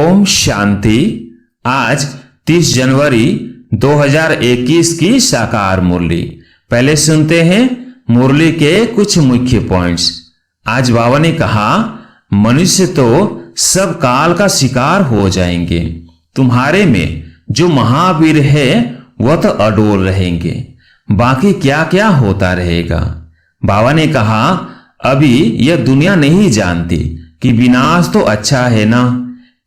ओम शांति। आज 30 जनवरी 2021 की साकार मुरली। पहले सुनते हैं मुरली के कुछ मुख्य पॉइंट्स। आज बाबा ने कहा, मनुष्य तो सब काल का शिकार हो जाएंगे, तुम्हारे में जो महावीर है वह तो अडोल रहेंगे, बाकी क्या क्या होता रहेगा। बाबा ने कहा, अभी यह दुनिया नहीं जानती कि विनाश तो अच्छा है ना,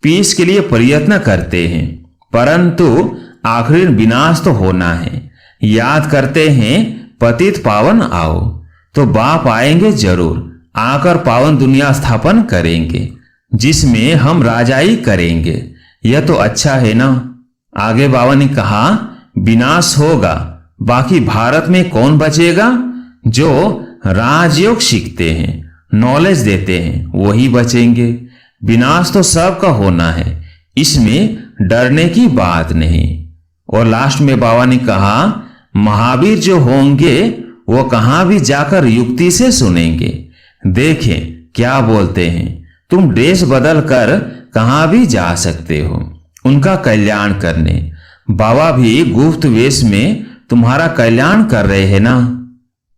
पीस के लिए प्रयत्न करते हैं, परंतु आखिर विनाश तो होना है। याद करते हैं पतित पावन आओ, तो बाप आएंगे जरूर, आकर पावन दुनिया स्थापन करेंगे, जिसमें हम राजाई करेंगे। यह तो अच्छा है ना। आगे बाबा ने कहा, विनाश होगा, बाकी भारत में कौन बचेगा? जो राजयोग सीखते हैं, नॉलेज देते हैं, वही बचेंगे। विनाश तो सबका होना है, इसमें डरने की बात नहीं। और लास्ट में बाबा ने कहा, महावीर जो होंगे वो कहां भी जाकर युक्ति से सुनेंगे। देखें क्या बोलते हैं, तुम ड्रेस बदल कर कहां भी जा सकते हो उनका कल्याण करने। बाबा भी गुप्त वेश में तुम्हारा कल्याण कर रहे हैं ना।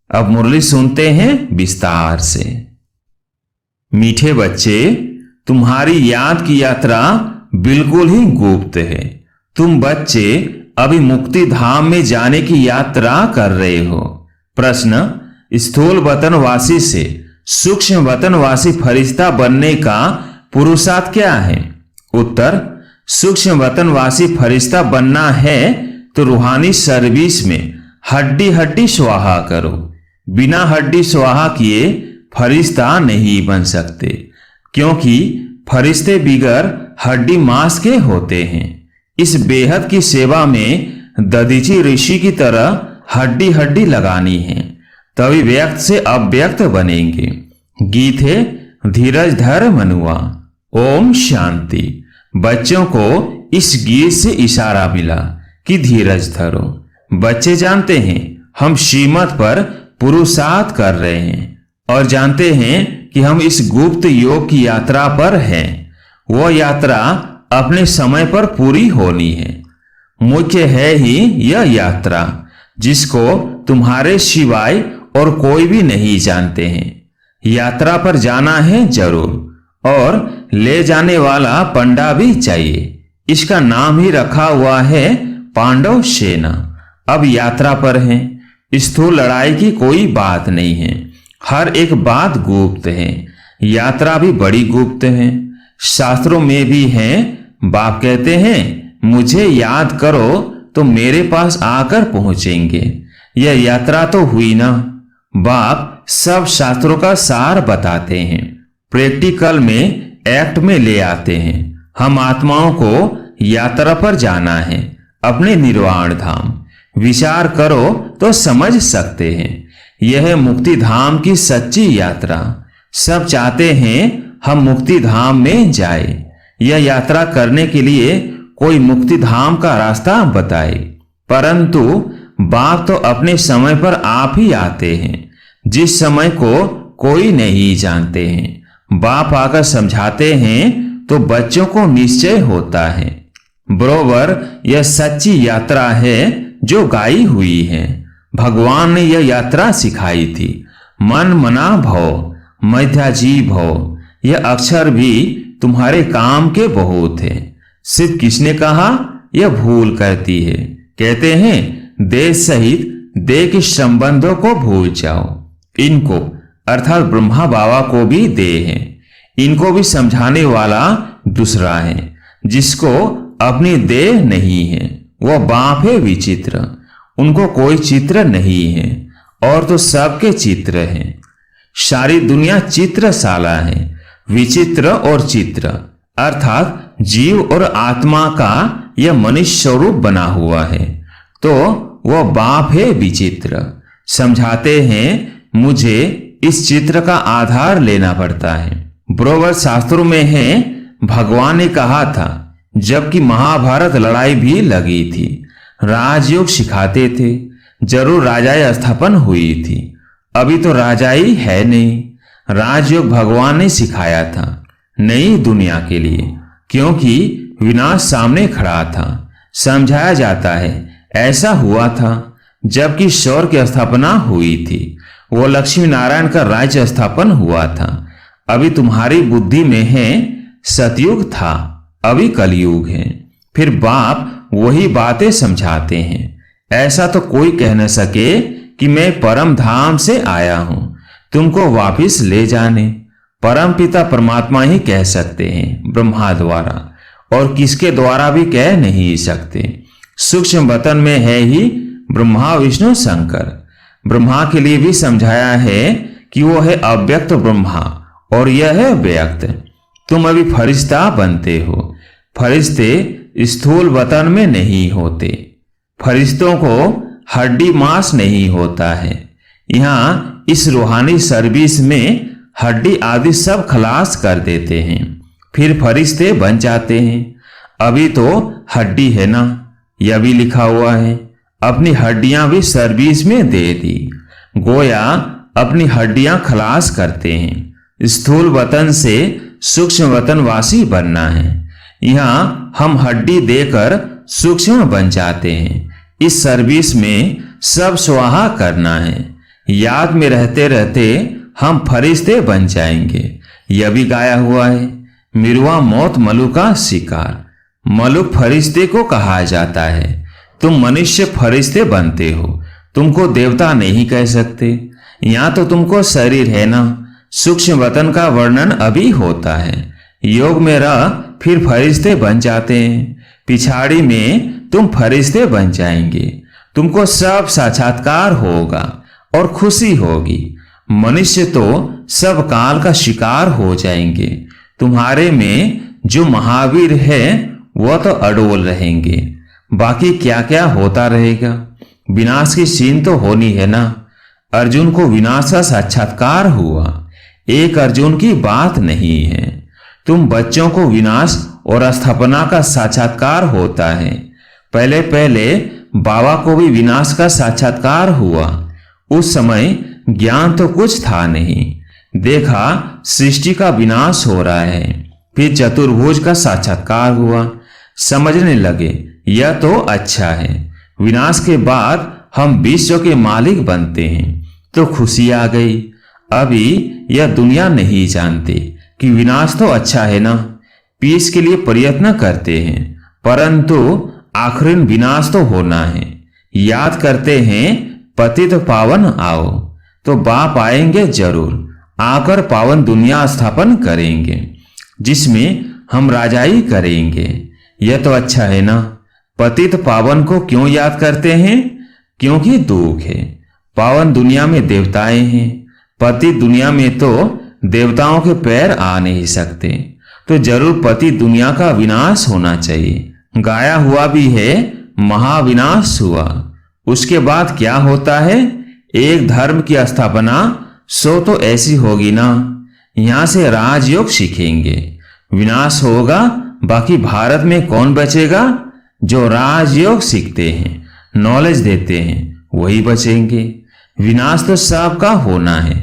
अब मुरली सुनते हैं विस्तार से। मीठे बच्चे, तुम्हारी याद की यात्रा बिल्कुल ही गुप्त है। तुम बच्चे अभी मुक्ति धाम में जाने की यात्रा कर रहे हो। प्रश्न, स्थूल वतनवासी से सूक्ष्म वतनवासी फरिश्ता बनने का पुरुषार्थ क्या है? उत्तर, सूक्ष्म वतनवासी फरिश्ता बनना है तो रूहानी सर्विस में हड्डी हड्डी स्वाहा करो। बिना हड्डी स्वाहा किए फरिश्ता नहीं बन सकते, क्योंकि फरिश्ते बिगर हड्डी मांस के होते हैं। इस बेहद की सेवा में दधीची ऋषि की तरह हड्डी हड्डी लगानी है, तभी व्यक्त से अव्यक्त बनेंगे। गीत है, धीरज धर मनुआ। ओम शांति। बच्चों को इस गीत से इशारा मिला कि धीरज धरो। बच्चे जानते हैं हम श्रीमत पर पुरुषार्थ कर रहे हैं और जानते हैं कि हम इस गुप्त योग की यात्रा पर हैं। वो यात्रा अपने समय पर पूरी होनी है। मुख्य है ही यह यात्रा, जिसको तुम्हारे सिवाय और कोई भी नहीं जानते हैं। यात्रा पर जाना है जरूर, और ले जाने वाला पंडा भी चाहिए। इसका नाम ही रखा हुआ है पांडव सेना। अब यात्रा पर हैं, स्थूल लड़ाई की कोई बात नहीं है, हर एक बात गुप्त है। यात्रा भी बड़ी गुप्त है, शास्त्रों में भी है। बाप कहते हैं, मुझे याद करो तो मेरे पास आकर पहुंचेंगे। यह यात्रा तो हुई ना। बाप सब शास्त्रों का सार बताते हैं, प्रैक्टिकल में एक्ट में ले आते हैं। हम आत्माओं को यात्रा पर जाना है, अपने निर्वाण धाम। विचार करो तो समझ सकते हैं, यह मुक्ति धाम की सच्ची यात्रा। सब चाहते हैं हम मुक्ति धाम में जाए। यह यात्रा करने के लिए कोई मुक्ति धाम का रास्ता बताए, परंतु बाप तो अपने समय पर आप ही आते हैं, जिस समय को कोई नहीं जानते हैं। बाप आकर समझाते हैं तो बच्चों को निश्चय होता है। बरोबर यह सच्ची यात्रा है जो गाई हुई है। भगवान ने यह यात्रा सिखाई थी। मन मना भव, मध्याजी भव, यह अक्षर भी तुम्हारे काम के बहुत है। सिर्फ किसने कहा? यह भूल करती है। कहते हैं, देह सहित देह के संबंधों को भूल जाओ। इनको अर्थात ब्रह्मा बाबा को भी देह है, इनको भी समझाने वाला दूसरा है, जिसको अपनी देह नहीं है। वह बाप है विचित्र, उनको कोई चित्र नहीं है, और तो सबके चित्र हैं। सारी दुनिया चित्रशाला है। विचित्र और चित्र अर्थात जीव और आत्मा का यह मनुष्य स्वरूप बना हुआ है, तो वह बाप है विचित्र। समझाते हैं, मुझे इस चित्र का आधार लेना पड़ता है। बरोबर शास्त्रों में है, भगवान ने कहा था, जबकि महाभारत लड़ाई भी लगी थी, राजयोग सिखाते थे, जरूर राजाई स्थापन हुई थी। अभी तो राजाई है नहीं। राजयोग भगवान ने सिखाया था नई दुनिया के लिए। क्योंकि विनाश सामने खड़ा था। समझाया जाता है ऐसा हुआ था जबकि सौर की स्थापना हुई थी। वो लक्ष्मी नारायण का राज्य स्थापन हुआ था। अभी तुम्हारी बुद्धि में है सतयुग था, अभी कलयुग है। फिर बाप वही बातें समझाते हैं। ऐसा तो कोई कह न सके कि मैं परम धाम से आया हूं तुमको वापिस ले जाने। परम पिता परमात्मा ही कह सकते हैं ब्रह्मा द्वारा, और किसके द्वारा भी कह नहीं सकते। सूक्ष्म वतन में है ही ब्रह्मा विष्णु शंकर। ब्रह्मा के लिए भी समझाया है कि वो है अव्यक्त ब्रह्मा और यह है व्यक्त। तुम अभी फरिश्ता बनते हो। फरिश्ते स्थूल वतन में नहीं होते। फरिश्तों को हड्डी मांस नहीं होता है। यहाँ इस रूहानी सर्विस में हड्डी आदि सब खलास कर देते हैं, फिर फरिश्ते बन जाते हैं। अभी तो हड्डी है ना, यह भी लिखा हुआ है। अपनी हड्डियां भी सर्विस में दे दी। गोया अपनी हड्डियां खलास करते हैं। स्थूल वतन से सूक्ष्म वतनवासी बनना है। यहाँ हम हड्डी देकर सूक्ष्म बन जाते हैं। इस सर्विस में सब स्वाहा करना है। याद में रहते रहते हम फरिश्ते बन जाएंगे। यह भी गाया हुआ है, मिरुआ मौत मलु का शिकार। मलुक फरिश्ते को कहा जाता है। तुम मनुष्य फरिश्ते बनते हो, तुमको देवता नहीं कह सकते। यहाँ तो तुमको शरीर है ना। सूक्ष्म वतन का वर्णन अभी होता है। योग में रह फिर फरिश्ते बन जाते हैं। पिछाड़ी में तुम फरिश्ते बन जाएंगे। तुमको सब साक्षात्कार होगा और खुशी होगी। मनुष्य तो सब काल का शिकार हो जाएंगे। तुम्हारे में जो महावीर है वह तो अडोल रहेंगे। बाकी क्या क्या होता रहेगा। विनाश की सीन तो होनी है ना। अर्जुन को विनाश का साक्षात्कार हुआ। एक अर्जुन की बात नहीं है। तुम बच्चों को विनाश और स्थापना का साक्षात्कार होता है। पहले पहले बाबा को भी विनाश का साक्षात्कार हुआ। उस समय ज्ञान तो कुछ था नहीं। देखा सृष्टि का विनाश हो रहा है। फिर चतुर्भुज का साक्षात्कार हुआ। समझने लगे यह तो अच्छा है। विनाश के बाद हम विश्व के मालिक बनते हैं तो खुशी आ गई। अभी यह दुनिया नहीं जानते कि विनाश तो अच्छा है ना। पीस के लिए प्रयत्न करते हैं, परंतु आखिर विनाश तो होना है। याद करते हैं पतित पावन आओ, तो बाप आएंगे जरूर। आकर पावन दुनिया स्थापन करेंगे जिसमें हम राजाई करेंगे। यह तो अच्छा है ना। पतित पावन को क्यों याद करते हैं? क्योंकि दुख है। पावन दुनिया में देवताएं हैं। पतित दुनिया में तो देवताओं के पैर आ नहीं सकते। तो जरूर पतित दुनिया का विनाश होना चाहिए। गाया हुआ भी है महाविनाश हुआ। उसके बाद क्या होता है? एक धर्म की स्थापना सो तो ऐसी होगी ना। यहां से राजयोग सीखेंगे। विनाश होगा, बाकी भारत में कौन बचेगा? जो राजयोग सीखते हैं, नॉलेज देते हैं, वही बचेंगे। विनाश तो सबका होना है,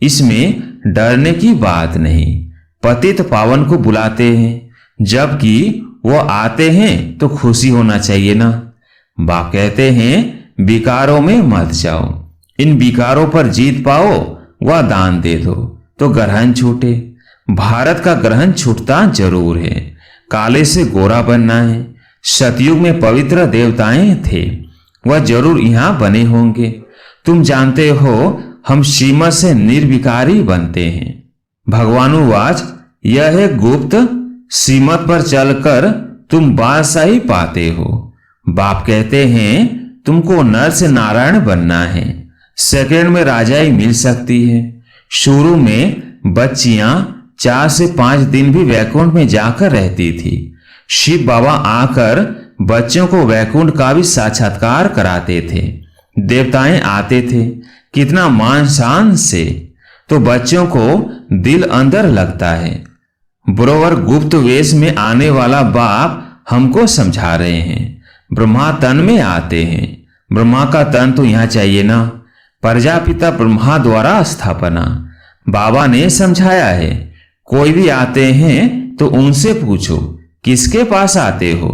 इसमें डरने की बात नहीं। पतित पावन को बुलाते हैं, जबकि वो आते हैं तो खुशी होना चाहिए ना। बाप कहते हैं विकारों में मत जाओ। इन विकारों पर जीत पाओ वह दान दे दो तो ग्रहण छूटे। भारत का ग्रहण छूटता जरूर है। काले से गोरा बनना है। सतयुग में पवित्र देवताएं थे, वह जरूर यहां बने होंगे। तुम जानते हो हम श्रीमत से निर्विकारी बनते हैं। भगवानुवाच यह है गुप्त, श्रीमत पर चलकर तुम बादशाही पाते हो। बाप कहते हैं तुमको नर से नारायण बनना है। सेकंड में राजाई मिल सकती है। शुरू में बच्चियां 4 से 5 दिन भी वैकुंठ में जाकर रहती थी। शिव बाबा आकर बच्चों को वैकुंठ का भी साक्षात्कार कराते थे। देवताएं आते थे, कितना मान शान से। तो बच्चों को दिल अंदर लगता है। बरोबर गुप्त वेश में आने वाला बाप हमको समझा रहे हैं। ब्रह्मा तन में आते हैं। ब्रह्मा का तन तो यहां चाहिए ना। प्रजापिता ब्रह्मा द्वारा स्थापना बाबा ने समझाया है। कोई भी आते हैं तो उनसे पूछो किसके पास आते हो?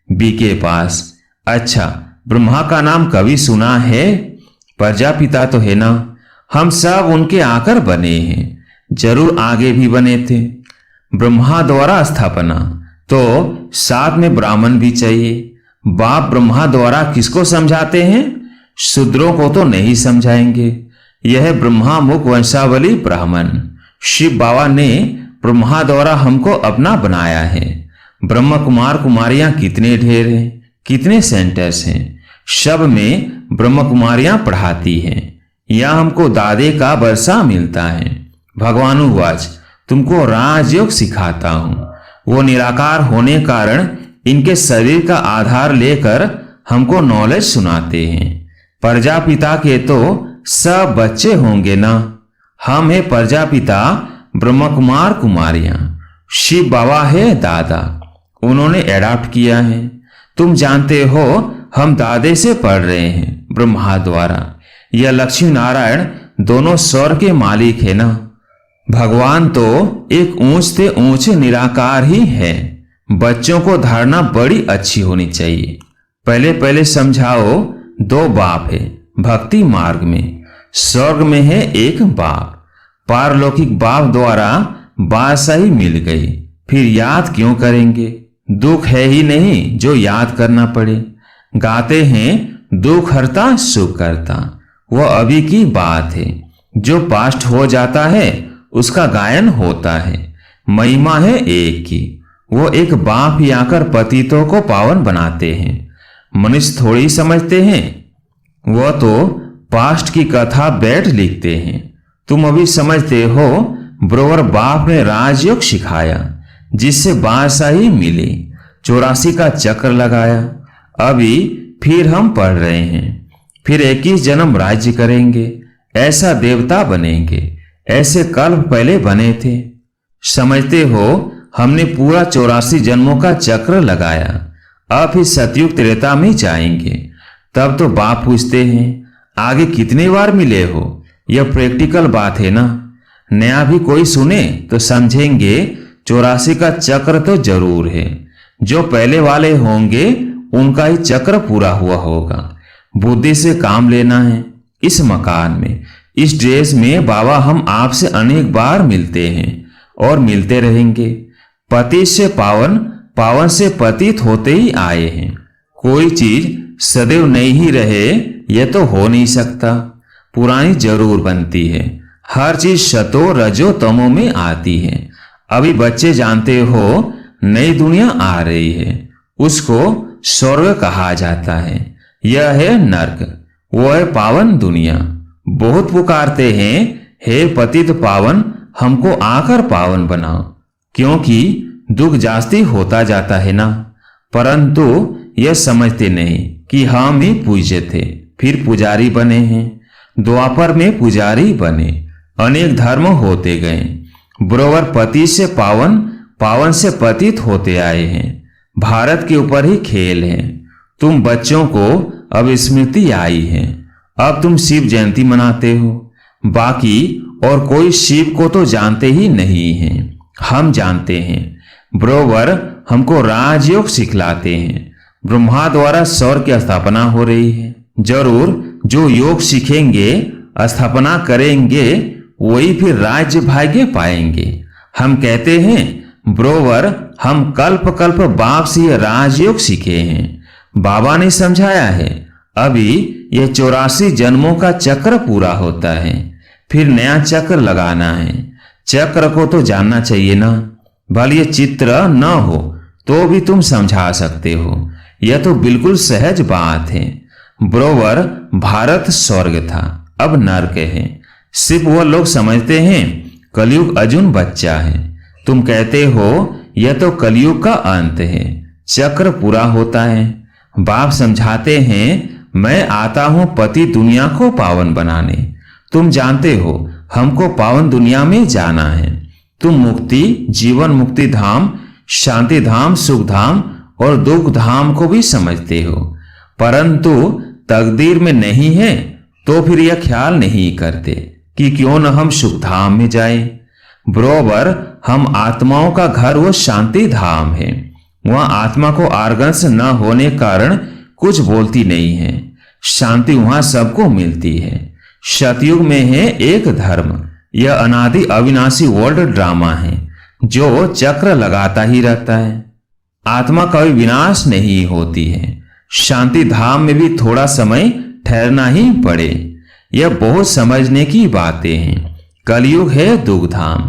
बी के पास। अच्छा, ब्रह्मा का नाम कभी सुना है? प्रजापिता तो है ना, हम सब उनके आकर बने हैं, जरूर आगे भी बने थे। ब्रह्मा द्वारा स्थापना, तो साथ में ब्राह्मण भी चाहिए। बाप ब्रह्मा द्वारा किसको समझाते हैं? शूद्रों को तो नहीं समझाएंगे। यह ब्रह्मा मुख वंशावली ब्राह्मण। शिव बाबा ने ब्रह्मा द्वारा हमको अपना बनाया है। ब्रह्म कुमार कुमारियां कितने ढेर हैं, कितने सेंटर्स हैं, सब में ब्रह्म कुमारियां पढ़ाती हैं। यह हमको दादे का वर्षा मिलता है। भगवानुवाच, तुमको राजयोग सिखाता हूं। वो निराकार होने कारण इनके शरीर का आधार लेकर हमको नॉलेज सुनाते हैं। प्रजापिता के तो सब बच्चे होंगे ना। हम है प्रजापिता, ब्रह्म कुमार कुमारियां। शिव बाबा है दादा, उन्होंने एडॉप्ट किया है। तुम जानते हो हम दादे से पढ़ रहे हैं ब्रह्मा द्वारा। यह लक्ष्मी नारायण दोनों स्वर्ग के मालिक है ना। भगवान तो एक ऊंच से ऊंच निराकार ही है। बच्चों को धारणा बड़ी अच्छी होनी चाहिए। पहले पहले समझाओ, दो बाप है भक्ति मार्ग में। स्वर्ग में है एक बाप, पारलौकिक बाप द्वारा बादशाही मिल गई, फिर याद क्यों करेंगे? दुख है ही नहीं जो याद करना पड़े। गाते हैं दुख हरता सुख करता, वह अभी की बात है। जो पास्ट हो जाता है उसका गायन होता है। महिमा है एक की, वो एक बाप ही आकर पतितों को पावन बनाते हैं। मनुष्य थोड़ी समझते हैं, वह तो पास्ट की कथा बैठ लिखते हैं। तुम अभी समझते हो ब्रोवर बाप ने राजयोग सिखाया, जिससे बादशाही मिली, 84 का चक्र लगाया। अभी फिर हम पढ़ रहे हैं, फिर 21 जन्म राज्य करेंगे, ऐसा देवता बनेंगे, ऐसे कल्प पहले बने थे। समझते हो हमने पूरा 84 जन्मों का चक्र लगाया। अब फिर सतयुग त्रेता में जाएंगे। तब तो बाप पूछते हैं आगे कितने बार मिले हो? यह प्रैक्टिकल बात है ना। नया भी कोई सुने तो समझेंगे 84 का चक्र तो जरूर है। जो पहले वाले होंगे उनका ही चक्र पूरा हुआ होगा। बुद्धि से काम लेना है। इस मकान में, इस ड्रेस में बाबा हम आपसे अनेक बार मिलते हैं और मिलते रहेंगे। पति से पावन, पावन से पतित होते ही आए हैं। कोई चीज सदैव नहीं ही रहे यह तो हो नहीं सकता, पुरानी जरूर बनती है। हर चीज शतो रजो तमो में आती है। अभी बच्चे जानते हो नई दुनिया आ रही है, उसको स्वर्ग कहा जाता है। यह है नर्क, वो है पावन दुनिया। बहुत पुकारते हैं हे पतित पावन, हमको आकर पावन बनाओ, क्योंकि दुख जास्ती होता जाता है ना। परंतु यह समझते नहीं कि हम ही पूज्य थे, फिर पुजारी बने हैं। द्वापर में पुजारी बने, अनेक धर्म होते गए। बरोबर पति से पावन, पावन से पतित होते आए हैं। भारत के ऊपर ही खेल है। तुम बच्चों को अब स्मृति आई है। अब तुम शिव जयंती मनाते हो, बाकी और कोई शिव को तो जानते ही नहीं हैं। हम जानते हैं। बरोबर हमको राजयोग सिखलाते हैं। ब्रह्मा द्वारा स्वर्ग की स्थापना हो रही है। जरूर जो योग सीखेंगे, स्थापना करेंगे, वही फिर राज्य भाग्य पाएंगे। हम कहते हैं ब्रोवर हम कल्प कल्प बाप से राजयोग सीखे हैं। बाबा ने समझाया है अभी यह 84 जन्मों का चक्र पूरा होता है, फिर नया चक्र लगाना है। चक्र को तो जानना चाहिए ना। भले ये चित्र न हो तो भी तुम समझा सकते हो। यह तो बिल्कुल सहज बात है। ब्रोवर भारत स्वर्ग था, अब नर्क है। सिर्फ वो लोग समझते हैं कलयुग अर्जुन बच्चा है। तुम कहते हो यह तो कलयुग का अंत है, चक्र पूरा होता है। बाप समझाते हैं मैं आता हूं पति दुनिया को पावन बनाने। तुम जानते हो हमको पावन दुनिया में जाना है। तुम मुक्ति, जीवन मुक्ति धाम, शांति धाम, सुख धाम और दुख धाम को भी समझते हो, परंतु तकदीर में नहीं है तो फिर यह ख्याल नहीं करते कि क्यों न हम सुख धाम में जाएं। बरोबर हम आत्माओं का घर वो शांति धाम है। वह आत्मा को आर्गन्स न होने कारण कुछ बोलती नहीं है। शांति वहां सबको मिलती है। सतयुग में है एक धर्म। यह अनादि अविनाशी वर्ल्ड ड्रामा है जो चक्र लगाता ही रहता है। आत्मा कभी विनाश नहीं होती है। शांति धाम में भी थोड़ा समय ठहरना ही पड़े। यह बहुत समझने की बातें हैं। कलयुग है दुख धाम।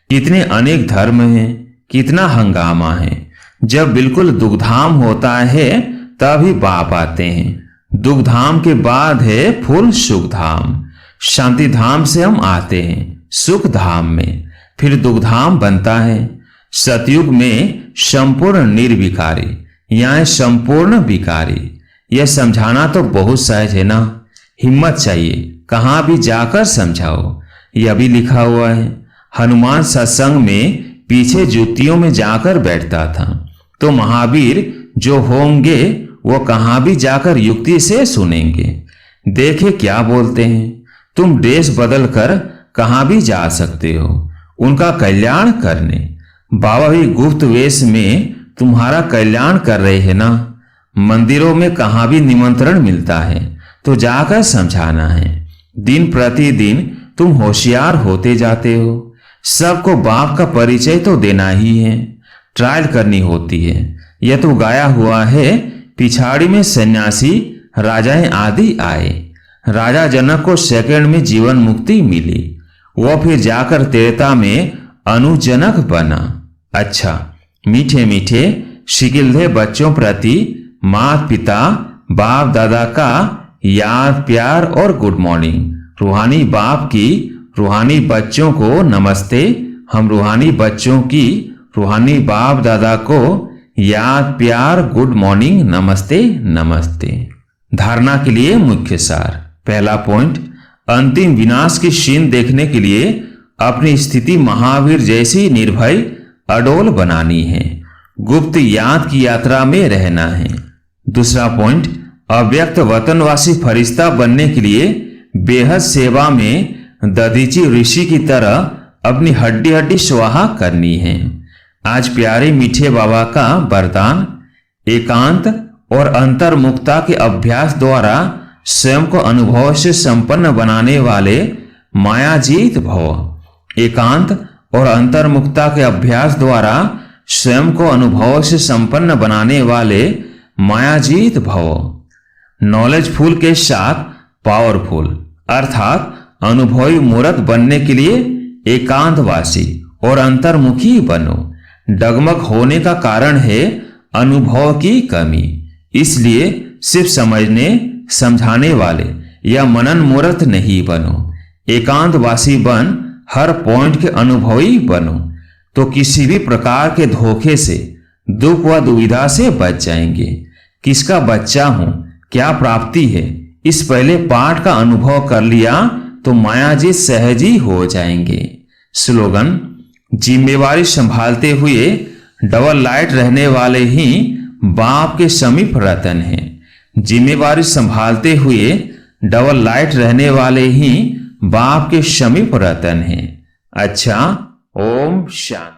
कितने अनेक धर्म हैं, कितना हंगामा है। जब बिल्कुल दुख धाम होता है तभी बाप आते हैं। दुख धाम के बाद है फुल सुख धाम। शांति धाम से हम आते हैं सुख धाम में, फिर दुख धाम बनता है। सतयुग में संपूर्ण निर्विकारी, यहाँ संपूर्ण विकारी। यह समझाना तो बहुत सहज है ना, हिम्मत चाहिए, कहां भी जाकर समझाओ। यह भी लिखा हुआ है। हनुमान सत्संग में पीछे जुतियों में जाकर बैठता था, तो महावीर जो होंगे वो कहां भी जाकर युक्ति से सुनेंगे। देखे क्या बोलते हैं। तुम ड्रेस बदल कर कहां भी जा सकते हो उनका कल्याण करने। बाबा भी गुप्त वेश में तुम्हारा कल्याण कर रहे हैं ना। मंदिरों में कहां भी निमंत्रण मिलता है तो जाकर समझाना है। दिन प्रतिदिन तुम होशियार होते जाते हो। सबको बाप का परिचय तो देना ही है, ट्रायल करनी होती है। यह तो गाया हुआ है, पिछाड़ी में सन्यासी राजाएं आदि आए। राजा जनक को सेकंड में जीवन मुक्ति मिली। वह फिर जाकर त्रेता में अनुजनक बना। अच्छा, मीठे मीठे शिकिलधे बच्चों प्रति माता पिता बाप दादा का याद प्यार और गुड मॉर्निंग। रूहानी बाप की रूहानी बच्चों को नमस्ते। हम रूहानी बच्चों की रूहानी बाप दादा को याद प्यार गुड मॉर्निंग नमस्ते नमस्ते। धारणा के लिए मुख्य सार। पहला पॉइंट, अंतिम विनाश की शीन देखने के लिए अपनी स्थिति महावीर जैसी निर्भय अडोल बनानी है। गुप्त याद की यात्रा में रहना है। दूसरा पॉइंट, अव्यक्त वतनवासी फरिश्ता बनने के लिए बेहद सेवा में दधीची ऋषि की तरह अपनी हड्डी हड्डी स्वाहा करनी है। आज प्यारे मीठे बाबा का वरदान, एकांत और अंतर्मुखता के अभ्यास द्वारा स्वयं को अनुभव से संपन्न बनाने वाले मायाजीत भव। एकांत और अंतर्मुखता के अभ्यास द्वारा स्वयं को अनुभव से संपन्न बनाने वाले मायाजीत भव। नॉलेजफुल के साथ पावरफुल अर्थात अनुभवी मूर्त बनने के लिए एकांतवासी और अंतर्मुखी बनो। डगमग होने का कारण है अनुभव की कमी, इसलिए सिर्फ समझने समझाने वाले या मनन मूर्त नहीं बनो। एकांतवासी बन हर पॉइंट के अनुभवी बनो, तो किसी भी प्रकार के धोखे से दुख व दुविधा से बच जाएंगे। किसका बच्चा हूं, क्या प्राप्ति है, इस पहले पाठ का अनुभव कर लिया तो मायाजीत सहज ही हो जाएंगे। स्लोगन, जिम्मेवारी संभालते हुए डबल लाइट रहने वाले ही बाप के समीप रतन हैं। जिम्मेवारी संभालते हुए डबल लाइट रहने वाले ही बाप के समीप रतन हैं। अच्छा, ओम शांति।